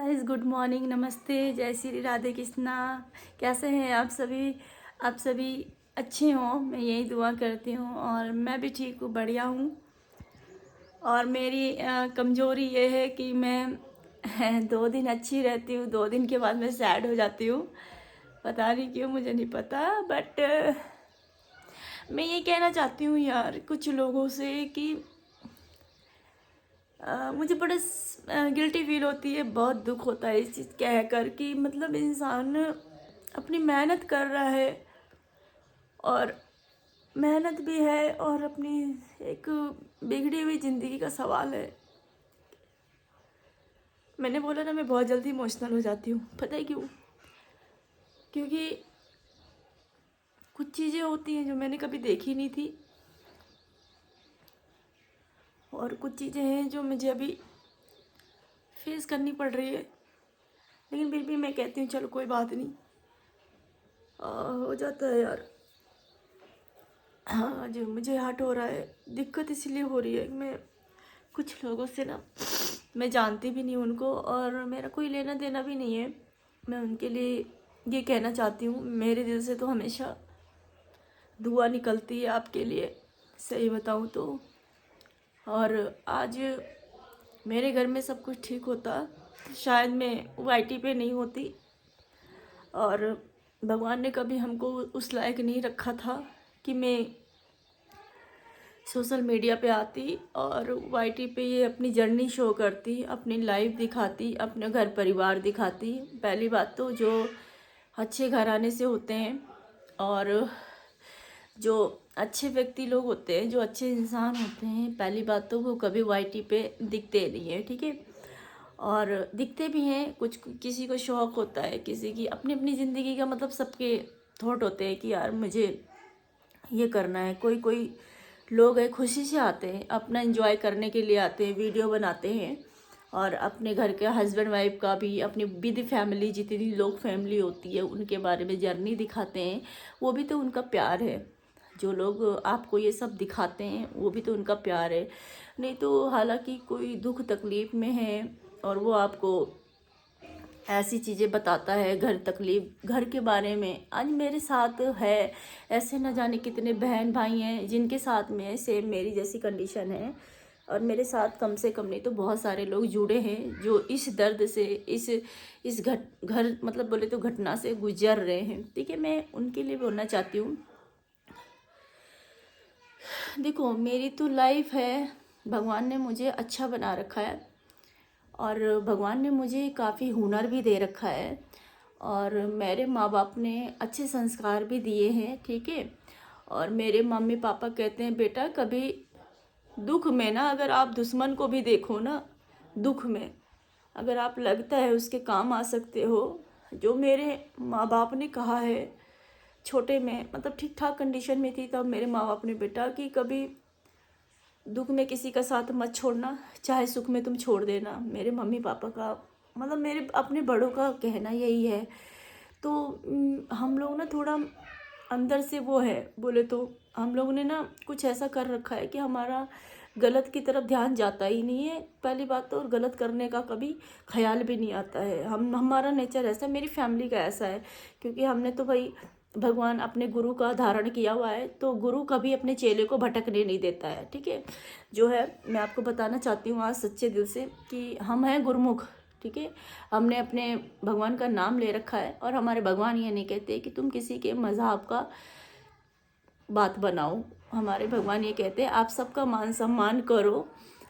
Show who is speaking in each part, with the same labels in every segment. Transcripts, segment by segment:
Speaker 1: Guys, good morning, नमस्ते, जय श्री राधे कृष्णा। कैसे हैं आप सभी? आप सभी अच्छे हों, मैं यही दुआ करती हूँ। और मैं भी ठीक हूँ, बढ़िया हूँ। और मेरी कमज़ोरी ये है कि मैं 2 दिन अच्छी रहती हूँ, 2 दिन के बाद मैं सैड हो जाती हूँ। पता नहीं क्यों, मुझे नहीं पता। बट मैं ये कहना चाहती हूँ यार कुछ लोगों से कि मुझे बड़ा गिल्टी फील होती है, बहुत दुख होता है इस चीज़ कह कर कि मतलब इंसान अपनी मेहनत कर रहा है, और मेहनत भी है और अपनी एक बिगड़ी हुई ज़िंदगी का सवाल है। मैंने बोला ना, मैं बहुत जल्दी इमोशनल हो जाती हूँ। पता है क्यों? क्योंकि कुछ चीज़ें होती हैं जो मैंने कभी देखी नहीं थी, और कुछ चीज़ें हैं जो मुझे अभी फेस करनी पड़ रही है। लेकिन फिर भी मैं कहती हूँ चलो कोई बात नहीं, हो जाता है यार। हाँ, जो मुझे हर्ट हो रहा है, दिक्कत इसलिए हो रही है कि मैं कुछ लोगों से ना, मैं जानती भी नहीं उनको, और मेरा कोई लेना देना भी नहीं है। मैं उनके लिए ये कहना चाहती हूँ, मेरे दिल से तो हमेशा दुआ निकलती है आपके लिए, सही बताऊँ तो। और आज मेरे घर में सब कुछ ठीक होता, शायद मैं वाईटी पे नहीं होती, और भगवान ने कभी हमको उस लायक नहीं रखा था कि मैं सोशल मीडिया पे आती और वाईटी पे ये अपनी जर्नी शो करती, अपनी लाइफ दिखाती, अपने घर परिवार दिखाती। पहली बात तो जो अच्छे घराने से होते हैं और जो अच्छे व्यक्ति लोग होते हैं, जो अच्छे इंसान होते हैं, पहली बात तो वो कभी वाईटी पे दिखते नहीं है, ठीक है। और दिखते भी हैं, कुछ किसी को शौक होता है, किसी की अपनी अपनी ज़िंदगी का मतलब सबके थॉट होते हैं कि यार मुझे ये करना है। कोई कोई लोग हैं खुशी से आते हैं, अपना एंजॉय करने के लिए आते हैं, वीडियो बनाते हैं, और अपने घर के हस्बैंड वाइफ का भी, अपनी विद फैमिली जितनी लोग फैमिली होती है उनके बारे में जर्नी दिखाते हैं। वो भी तो उनका प्यार है। जो लोग आपको ये सब दिखाते हैं वो भी तो उनका प्यार है। नहीं तो हालांकि कोई दुख तकलीफ़ में है और वो आपको ऐसी चीज़ें बताता है, घर तकलीफ, घर के बारे में। आज मेरे साथ है ऐसे, न जाने कितने बहन भाई हैं जिनके साथ में सेम मेरी जैसी कंडीशन है, और मेरे साथ कम से कम नहीं तो बहुत सारे लोग जुड़े हैं जो इस दर्द से, इस घर मतलब बोले तो घटना से गुजर रहे हैं, ठीक है। मैं उनके लिए बोलना चाहती हूँ, देखो मेरी तो लाइफ है, भगवान ने मुझे अच्छा बना रखा है, और भगवान ने मुझे काफ़ी हुनर भी दे रखा है, और मेरे माँ बाप ने अच्छे संस्कार भी दिए हैं, ठीक है। और मेरे मम्मी पापा कहते हैं बेटा कभी दुख में ना, अगर आप दुश्मन को भी देखो ना, दुख में अगर आप लगता है उसके काम आ सकते हो। जो मेरे माँ बाप ने कहा है छोटे में, मतलब ठीक ठाक कंडीशन में थी तब मेरे माँ बाप ने, बेटा कि कभी दुख में किसी का साथ मत छोड़ना, चाहे सुख में तुम छोड़ देना। मेरे मम्मी पापा का मतलब मेरे अपने बड़ों का कहना यही है। तो हम लोग ना थोड़ा अंदर से वो है, बोले तो हम लोगों ने ना कुछ ऐसा कर रखा है कि हमारा गलत की तरफ ध्यान जाता ही नहीं है, पहली बात तो। और गलत करने का कभी ख्याल भी नहीं आता है। हमारा नेचर ऐसा है, मेरी फैमिली का ऐसा है, क्योंकि हमने तो भाई भगवान अपने गुरु का धारण किया हुआ है, तो गुरु कभी अपने चेले को भटकने नहीं देता है, ठीक है। जो है मैं आपको बताना चाहती हूँ आज सच्चे दिल से कि हम हैं गुरुमुख, ठीक है। हमने अपने भगवान का नाम ले रखा है, और हमारे भगवान ये नहीं कहते कि तुम किसी के मज़हब का बात बनाओ। हमारे भगवान ये कहते हैं आप सबका मान सम्मान करो,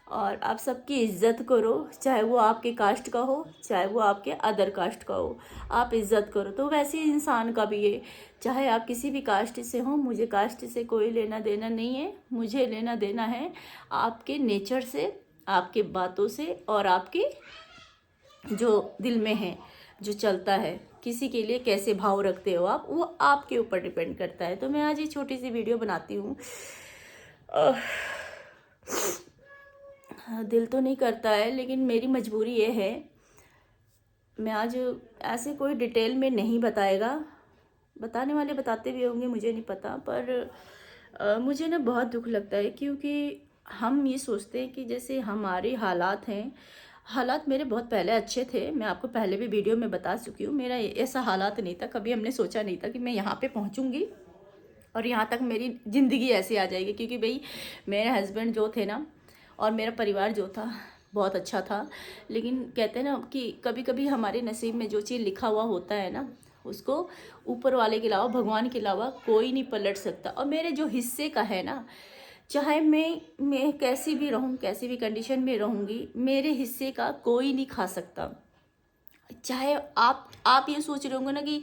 Speaker 1: और आप सबकी इज्जत करो, चाहे वो आपके कास्ट का हो, चाहे वो आपके अदर कास्ट का हो, आप इज्जत करो। तो वैसे ही इंसान का भी है, चाहे आप किसी भी कास्ट से हो, मुझे कास्ट से कोई लेना देना नहीं है। मुझे लेना देना है आपके नेचर से, आपके बातों से, और आपके जो दिल में है, जो चलता है, किसी के लिए कैसे भाव रखते हो आप, वो आपके ऊपर डिपेंड करता है। तो मैं आज ये छोटी सी वीडियो बनाती हूँ। दिल तो नहीं करता है, लेकिन मेरी मजबूरी ये है। मैं आज ऐसे कोई डिटेल में नहीं बताएगा, बताने वाले बताते भी होंगे, मुझे नहीं पता, पर मुझे ना बहुत दुख लगता है, क्योंकि हम ये सोचते हैं कि जैसे हमारे हालात हैं, हालात मेरे बहुत पहले अच्छे थे, मैं आपको पहले भी वीडियो में बता चुकी हूँ। मेरा ऐसा हालात नहीं था, कभी हमने सोचा नहीं था कि मैं यहाँ पे पहुँचूँगी और यहाँ तक मेरी ज़िंदगी ऐसी आ जाएगी। क्योंकि भाई मेरे हस्बैंड जो थे ना, और मेरा परिवार जो था बहुत अच्छा था। लेकिन कहते हैं ना कि कभी कभी हमारे नसीब में जो चीज़ लिखा हुआ होता है ना, उसको ऊपर वाले के अलावा, भगवान के अलावा कोई नहीं पलट सकता। और मेरे जो हिस्से का है ना, चाहे मैं कैसी भी रहूं, कैसी भी कंडीशन में रहूंगी, मेरे हिस्से का कोई नहीं खा सकता। चाहे आप ये सोच रहे होंगे ना कि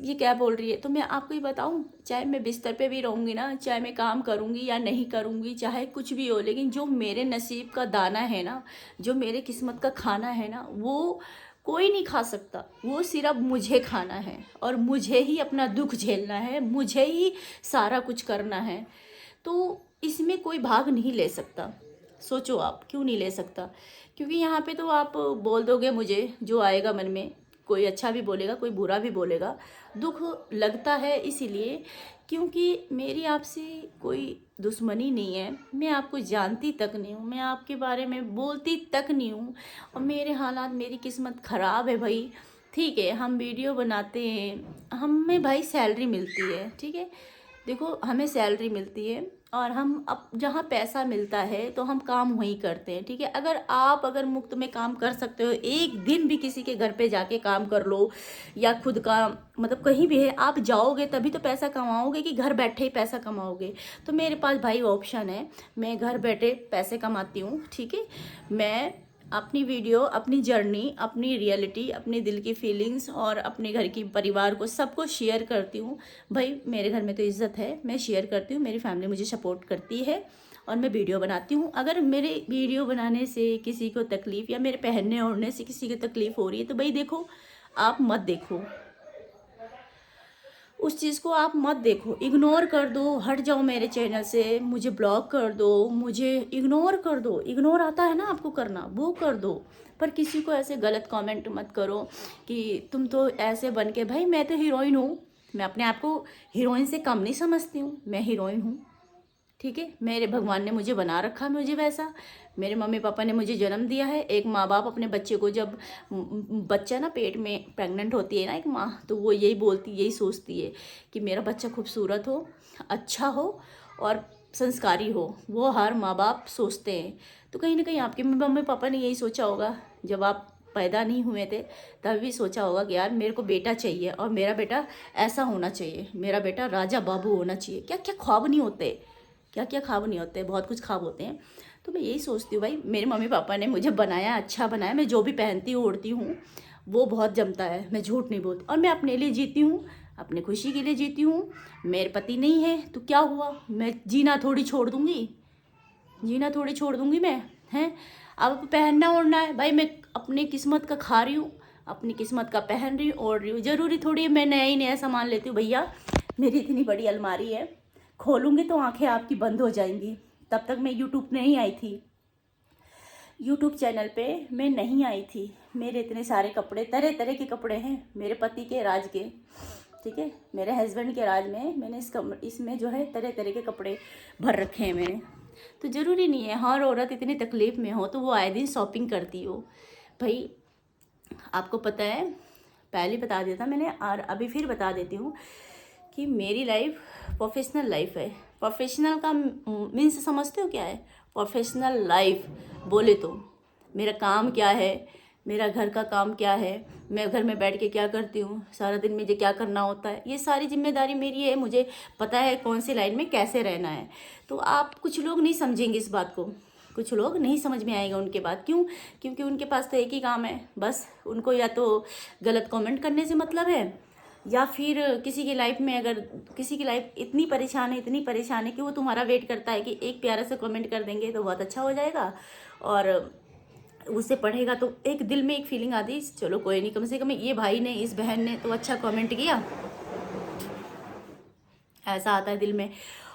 Speaker 1: ये क्या बोल रही है, तो मैं आपको ये बताऊं, चाहे मैं बिस्तर पे भी रहूंगी ना, चाहे मैं काम करूंगी या नहीं करूंगी, चाहे कुछ भी हो, लेकिन जो मेरे नसीब का दाना है ना, जो मेरे किस्मत का खाना है ना, वो कोई नहीं खा सकता। वो सिर्फ मुझे खाना है और मुझे ही अपना दुख झेलना है, मुझे ही सारा कुछ करना है। तो इसमें कोई भाग नहीं ले सकता। सोचो आप, क्यों नहीं ले सकता? क्योंकि यहाँ पे तो आप बोल दोगे मुझे जो आएगा मन में, कोई अच्छा भी बोलेगा, कोई बुरा भी बोलेगा। दुख लगता है इसीलिए क्योंकि मेरी आपसे कोई दुश्मनी नहीं है, मैं आपको जानती तक नहीं हूँ, मैं आपके बारे में बोलती तक नहीं हूँ। और मेरे हालात, मेरी किस्मत ख़राब है भाई। ठीक है, हम वीडियो बनाते हैं, हमें भाई सैलरी मिलती है, ठीक है, देखो हमें सैलरी मिलती है और हम अब जहाँ पैसा मिलता है तो हम काम वहीं करते हैं, ठीक है। अगर मुफ्त में काम कर सकते हो, एक दिन भी किसी के घर पे जाके काम कर लो, या खुद का मतलब कहीं भी है, आप जाओगे तभी तो पैसा कमाओगे कि घर बैठे ही पैसा कमाओगे। तो मेरे पास भाई ऑप्शन है, मैं घर बैठे पैसे कमाती हूँ, ठीक है। मैं अपनी वीडियो, अपनी जर्नी, अपनी रियलिटी, अपने दिल की फीलिंग्स और अपने घर की परिवार को सबको शेयर करती हूँ। भाई मेरे घर में तो इज़्ज़त है, मैं शेयर करती हूँ, मेरी फैमिली मुझे सपोर्ट करती है और मैं वीडियो बनाती हूँ। अगर मेरे वीडियो बनाने से किसी को तकलीफ़ या मेरे पहनने ओढ़ने से किसी को तकलीफ़ हो रही है तो भाई देखो, आप मत देखो उस चीज़ को, आप मत देखो, इग्नोर कर दो, हट जाओ मेरे चैनल से, मुझे ब्लॉक कर दो, मुझे इग्नोर कर दो। इग्नोर आता है ना आपको करना, वो कर दो। पर किसी को ऐसे गलत कमेंट मत करो कि तुम तो ऐसे बन के, भाई मैं तो हीरोइन हूँ, मैं अपने आप को हीरोइन से कम नहीं समझती हूँ, मैं हीरोइन हूँ, ठीक है। मेरे भगवान ने मुझे बना रखा मुझे वैसा, मेरे मम्मी पापा ने मुझे जन्म दिया है। एक माँ बाप अपने बच्चे को, जब बच्चा ना पेट में प्रेग्नेंट होती है ना एक माँ, तो वो यही बोलती, यही सोचती है कि मेरा बच्चा खूबसूरत हो, अच्छा हो और संस्कारी हो, वो हर माँ बाप सोचते हैं। तो कहीं ना कहीं आपके मम्मी पापा ने यही सोचा होगा, जब आप पैदा नहीं हुए थे तब भी सोचा होगा कि यार मेरे को बेटा चाहिए और मेरा बेटा ऐसा होना चाहिए, मेरा बेटा राजा बाबू होना चाहिए। क्या क्या ख्वाब नहीं होते, क्या क्या ख्वाब नहीं होते, बहुत कुछ ख्वाब होते हैं। तो मैं यही सोचती हूँ भाई, मेरे मम्मी पापा ने मुझे बनाया, अच्छा बनाया। मैं जो भी पहनती हूँ, ओढ़ती हूँ, वो बहुत जमता है, मैं झूठ नहीं बोलती। और मैं अपने लिए जीती हूँ, अपनी खुशी के लिए जीती हूँ। मेरे पति नहीं है तो क्या हुआ, मैं जीना थोड़ी छोड़ दूँगी, जीना थोड़ी छोड़ दूँगी मैं, हैं। अब पहनना ओढ़ना है भाई, मैं अपनी किस्मत का खा रही हूँ, अपनी किस्मत का पहन रही हूँ, ओढ़ रही हूँ। ज़रूरी थोड़ी है मैं नया ही नया सामान लेती हूँ। भैया मेरी इतनी बड़ी अलमारी है, खोलूँगी तो आंखें आपकी बंद हो जाएंगी। तब तक मैं यूट्यूब नहीं आई थी, यूट्यूब चैनल पे मैं नहीं आई थी। मेरे इतने सारे कपड़े, तरह तरह के कपड़े हैं मेरे पति के राज के, ठीक है, मेरे हस्बैंड के राज में मैंने इसमें जो है तरह तरह के कपड़े भर रखे हैं मैंने। तो ज़रूरी नहीं है हर औरत इतनी तकलीफ़ में हो तो वो आए दिन शॉपिंग करती हो। भाई आपको पता है, पहले बता दिया था मैंने और अभी फिर बता देती हूँ कि मेरी लाइफ प्रोफेशनल लाइफ है। प्रोफेशनल का मीन्स समझते हो क्या है? प्रोफेशनल लाइफ बोले तो मेरा काम क्या है, मेरा घर का काम क्या है, मैं घर में बैठ के क्या करती हूँ, सारा दिन मुझे क्या करना होता है, ये सारी जिम्मेदारी मेरी है। मुझे पता है कौन सी लाइन में कैसे रहना है। तो आप कुछ लोग नहीं समझेंगे इस बात को, कुछ लोग नहीं समझ में आएगा उनके बात। क्यों? क्योंकि उनके पास तो एक ही काम है, बस उनको या तो गलत कमेंट करने से मतलब है, या फिर किसी की लाइफ में, अगर किसी की लाइफ इतनी परेशान है, इतनी परेशान है कि वो तुम्हारा वेट करता है कि एक प्यारा सा कमेंट कर देंगे तो बहुत अच्छा हो जाएगा, और उसे पढ़ेगा तो एक दिल में एक फीलिंग आती, चलो कोई नहीं, कम से कम ये भाई ने, इस बहन ने तो अच्छा कमेंट किया, ऐसा आता है दिल में।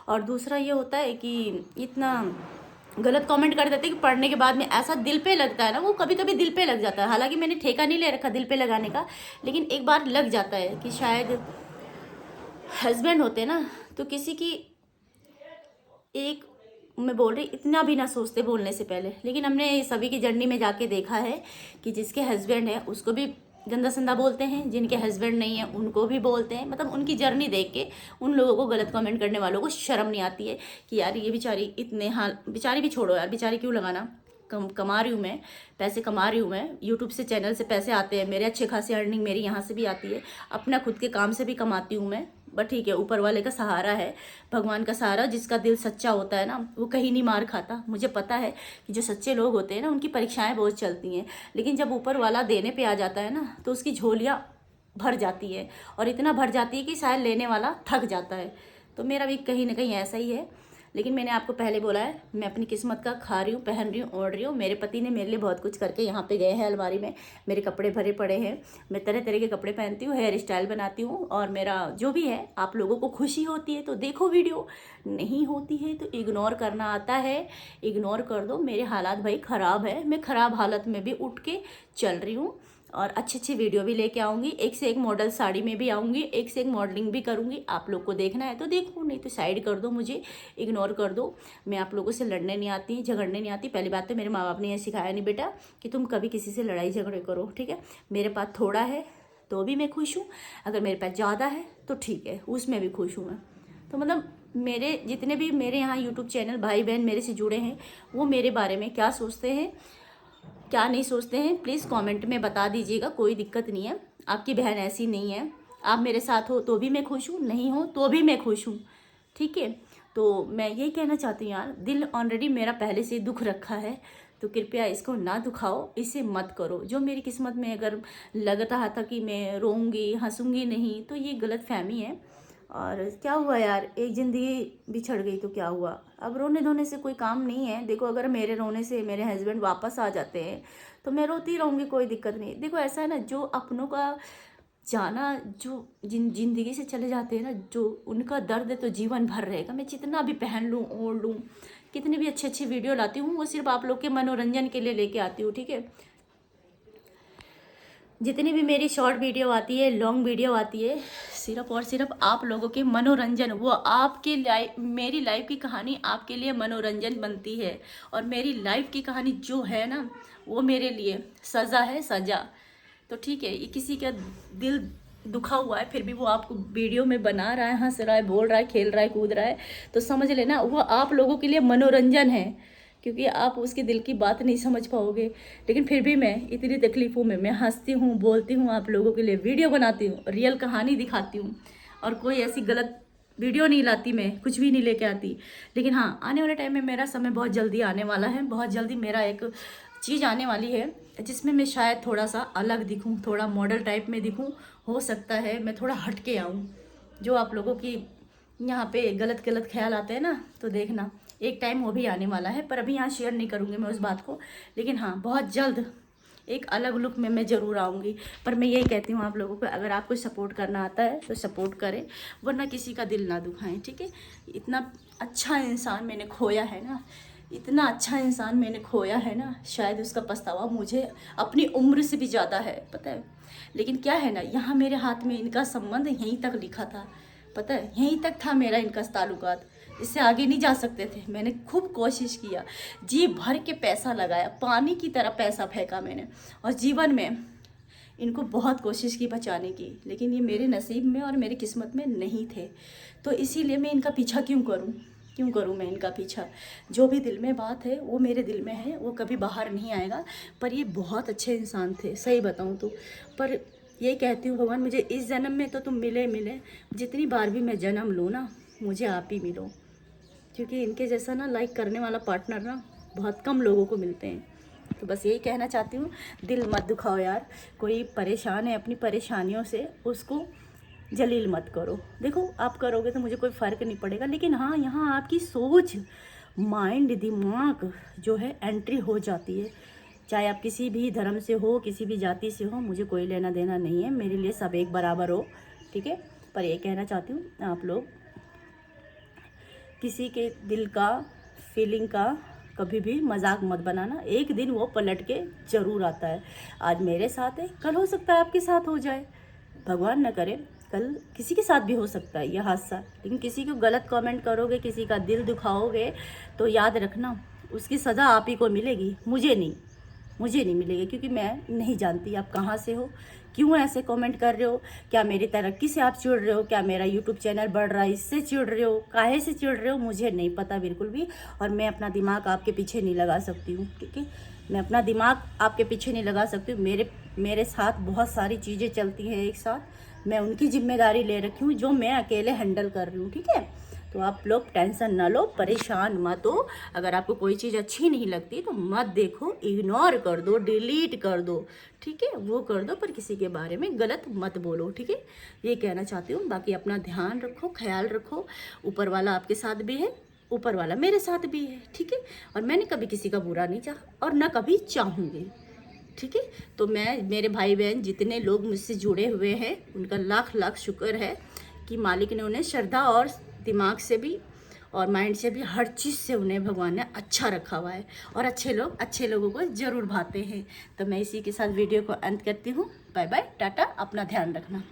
Speaker 1: और दूसरा ये होता है कि इतना गलत कमेंट कर देते हैं कि पढ़ने के बाद में ऐसा दिल पे लगता है ना, वो कभी कभी दिल पे लग जाता है। हालांकि मैंने ठेका नहीं ले रखा दिल पे लगाने का, लेकिन एक बार लग जाता है कि शायद हस्बैंड होते ना तो किसी की एक मैं बोल रही इतना भी ना सोचते बोलने से पहले, लेकिन हमने सभी की जर्नी में जाके देखा है कि जिसके हस्बैंड है उसको भी गंदा संदा बोलते हैं, जिनके हस्बैंड नहीं है उनको भी बोलते हैं। मतलब उनकी जर्नी देख के उन लोगों को, गलत कमेंट करने वालों को शर्म नहीं आती है कि यार ये बेचारी इतने हाल, बेचारी भी छोड़ो यार, बेचारी क्यों लगाना, कमा रही हूँ मैं, पैसे कमा रही हूँ मैं, यूट्यूब से चैनल से पैसे आते हैं मेरे, अच्छे खासी अर्निंग मेरी यहाँ से भी आती है, अपना खुद के काम से भी कमाती हूँ मैं। बट ठीक है, ऊपर वाले का सहारा है, भगवान का सहारा। जिसका दिल सच्चा होता है ना वो कहीं नहीं मार खाता। मुझे पता है कि जो सच्चे लोग होते हैं ना उनकी परीक्षाएं बहुत चलती हैं, लेकिन जब ऊपर वाला देने पे आ जाता है ना तो उसकी झोलियाँ भर जाती है, और इतना भर जाती है कि शायद लेने वाला थक जाता है। तो मेरा भी कहीं ना कहीं ऐसा ही है। लेकिन मैंने आपको पहले बोला है, मैं अपनी किस्मत का खा रही हूँ, पहन रही हूँ, ओढ़ रही हूँ। मेरे पति ने मेरे लिए बहुत कुछ करके यहाँ पे गए हैं। अलमारी में मेरे कपड़े भरे पड़े हैं, मैं तरह तरह के कपड़े पहनती हूँ, हेयर स्टाइल बनाती हूँ, और मेरा जो भी है। आप लोगों को खुशी होती है तो देखो वीडियो, नहीं होती है तो इग्नोर करना आता है, इग्नोर कर दो। मेरे हालात भाई ख़राब है, मैं ख़राब हालत में भी उठ के चल रही हूँ, और अच्छी अच्छी वीडियो भी लेके आऊँगी। एक से एक मॉडल साड़ी में भी आऊँगी, एक से एक मॉडलिंग भी करूँगी। आप लोग को देखना है तो देखो, नहीं तो साइड कर दो, मुझे इग्नोर कर दो। मैं आप लोगों से लड़ने नहीं आती, झगड़ने नहीं आती। पहली बात तो मेरे माँ बाप ने यह सिखाया नहीं बेटा कि तुम कभी किसी से लड़ाई झगड़े करो, ठीक है। मेरे पास थोड़ा है तो भी मैं खुश हूँ, अगर मेरे पास ज़्यादा है तो ठीक है, उसमें भी खुश हूँ मैं। तो मतलब मेरे जितने भी मेरे यहाँ यूट्यूब चैनल भाई बहन मेरे से जुड़े हैं, वो मेरे बारे में क्या सोचते हैं क्या नहीं सोचते हैं, प्लीज़ कमेंट में बता दीजिएगा। कोई दिक्कत नहीं है, आपकी बहन ऐसी नहीं है। आप मेरे साथ हो तो भी मैं खुश हूँ, नहीं हो तो भी मैं खुश हूँ, ठीक है। तो मैं यही कहना चाहती हूँ यार, दिल ऑलरेडी मेरा पहले से दुख रखा है, तो कृपया इसको ना दुखाओ, इसे मत करो। जो मेरी किस्मत में अगर लग रहा था कि मैं रोऊंगी हंसूंगी नहीं, तो ये गलत फहमी है। और क्या हुआ यार, एक ज़िंदगी बिछड़ गई तो क्या हुआ, अब रोने धोने से कोई काम नहीं है। देखो, अगर मेरे रोने से मेरे हस्बैंड वापस आ जाते हैं तो मैं रोती रहूँगी, कोई दिक्कत नहीं। देखो ऐसा है ना, जो अपनों का जाना, जो जिंदगी से चले जाते हैं ना, जो उनका दर्द है तो जीवन भर रहेगा। मैं जितना भी पहन लूँ ओढ़ लूँ, कितनी भी अच्छी अच्छी वीडियो लाती हूँ, वो सिर्फ आप लोग के मनोरंजन के लिए लेके आती हूँ, ठीक है। जितनी भी मेरी शॉर्ट वीडियो आती है, लॉन्ग वीडियो आती है, सिर्फ और सिर्फ आप लोगों के मनोरंजन, वो आपके लाइफ, मेरी लाइफ की कहानी आपके लिए मनोरंजन बनती है। और मेरी लाइफ की कहानी जो है ना, वो मेरे लिए सज़ा है, सज़ा। तो ठीक है, ये किसी का दिल दुखा हुआ है फिर भी वो आपको वीडियो में बना रहा है, हंस रहा है, बोल रहा है, खेल रहा है, कूद रहा है, तो समझ लेना वो आप लोगों के लिए मनोरंजन है, क्योंकि आप उसके दिल की बात नहीं समझ पाओगे। लेकिन फिर भी मैं इतनी तकलीफ़ों में मैं हंसती हूँ, बोलती हूँ, आप लोगों के लिए वीडियो बनाती हूँ, रियल कहानी दिखाती हूँ, और कोई ऐसी गलत वीडियो नहीं लाती, मैं कुछ भी नहीं लेके आती। लेकिन हाँ, आने वाले टाइम में मेरा समय बहुत जल्दी आने वाला है, बहुत जल्दी मेरा एक चीज़ आने वाली है जिसमें मैं शायद थोड़ा सा अलग दिखूँ, थोड़ा मॉडल टाइप में दिखूँ। हो सकता है मैं थोड़ा हट के आऊँ, जो आप लोगों की यहाँ पे गलत गलत ख्याल आते हैं ना, तो देखना एक टाइम वो भी आने वाला है। पर अभी यहाँ शेयर नहीं करूँगी मैं उस बात को, लेकिन हाँ बहुत जल्द एक अलग लुक में मैं ज़रूर आऊँगी। पर मैं यही कहती हूँ आप लोगों को, अगर आपको सपोर्ट करना आता है तो सपोर्ट करें, वरना किसी का दिल ना दुखाएं, ठीक है। इतना अच्छा इंसान मैंने खोया है ना, इतना अच्छा इंसान मैंने खोया है ना, शायद उसका पछतावा मुझे अपनी उम्र से भी ज़्यादा है, पता है। लेकिन क्या है ना, यहाँ मेरे हाथ में इनका संबंध यहीं तक लिखा था, पता है, यहीं तक था मेरा इनका ताल्लुकात, इससे आगे नहीं जा सकते थे। मैंने खूब कोशिश किया, जी भर के पैसा लगाया, पानी की तरह पैसा फेंका मैंने, और जीवन में इनको बहुत कोशिश की बचाने की, लेकिन ये मेरे नसीब में और मेरी किस्मत में नहीं थे। तो इसीलिए मैं इनका पीछा क्यों करूं मैं इनका पीछा। जो भी दिल में बात है वो मेरे दिल में है, वो कभी बाहर नहीं आएगा। पर ये बहुत अच्छे इंसान थे, सही बताऊं तो। पर ये कहती हूँ, भगवान मुझे इस जन्म में तो तुम मिले, जितनी बार भी मैं जन्म लूँ ना, मुझे आप ही मिलो, क्योंकि इनके जैसा ना लाइक करने वाला पार्टनर ना बहुत कम लोगों को मिलते हैं। तो बस यही कहना चाहती हूँ, दिल मत दुखाओ यार। कोई परेशान है अपनी परेशानियों से, उसको जलील मत करो। देखो आप करोगे तो मुझे कोई फ़र्क नहीं पड़ेगा, लेकिन हाँ यहाँ आपकी सोच, माइंड, दिमाग जो है एंट्री हो जाती है। चाहे आप किसी भी धर्म से हो, किसी भी जाति से हो, मुझे कोई लेना देना नहीं है, मेरे लिए सब एक बराबर हो, ठीक है। पर ये कहना चाहती हूँ, आप लोग किसी के दिल का, फीलिंग का कभी भी मजाक मत बनाना। एक दिन वो पलट के ज़रूर आता है। आज मेरे साथ है, कल हो सकता है आपके साथ हो जाए, भगवान न करे। कल किसी के साथ भी हो सकता है ये हादसा, लेकिन किसी को गलत कमेंट करोगे, किसी का दिल दुखाओगे तो याद रखना उसकी सज़ा आप ही को मिलेगी, मुझे नहीं मिलेगी, क्योंकि मैं नहीं जानती आप कहाँ से हो, क्यों ऐसे कमेंट कर रहे हो, क्या मेरी तरक्की से आप चिढ़ रहे हो, क्या मेरा यूट्यूब चैनल बढ़ रहा है इससे चिढ़ रहे हो, काहे से चिढ़ रहे हो, मुझे नहीं पता बिल्कुल भी। और मैं अपना दिमाग आपके पीछे नहीं लगा सकती हूँ, ठीक है, मैं अपना दिमाग आपके पीछे नहीं लगा सकती हूँ। मेरे साथ बहुत सारी चीज़ें चलती हैं एक साथ, मैं उनकी जिम्मेदारी ले रखी हूँ जो मैं अकेले हैंडल कर रही हूँ, ठीक है। तो आप लोग टेंशन ना लो, परेशान मत हो। अगर आपको कोई चीज़ अच्छी नहीं लगती तो मत देखो, इग्नोर कर दो, डिलीट कर दो, ठीक है, वो कर दो, पर किसी के बारे में गलत मत बोलो, ठीक है, ये कहना चाहती हूँ। बाकी अपना ध्यान रखो, ख्याल रखो, ऊपर वाला आपके साथ भी है, ऊपर वाला मेरे साथ भी है, ठीक है। और मैंने कभी किसी का बुरा नहीं चाहा और ना कभी चाहूँगी, ठीक है। तो मैं, मेरे भाई बहन जितने लोग मुझसे जुड़े हुए हैं उनका लाख लाख शुक्र है कि मालिक ने उन्हें श्रद्धा और दिमाग से भी और माइंड से भी, हर चीज़ से उन्हें भगवान ने अच्छा रखा हुआ है। और अच्छे लोगों को ज़रूर भाते हैं। तो मैं इसी के साथ वीडियो को अंत करती हूँ। बाय बाय, टाटा, अपना ध्यान रखना।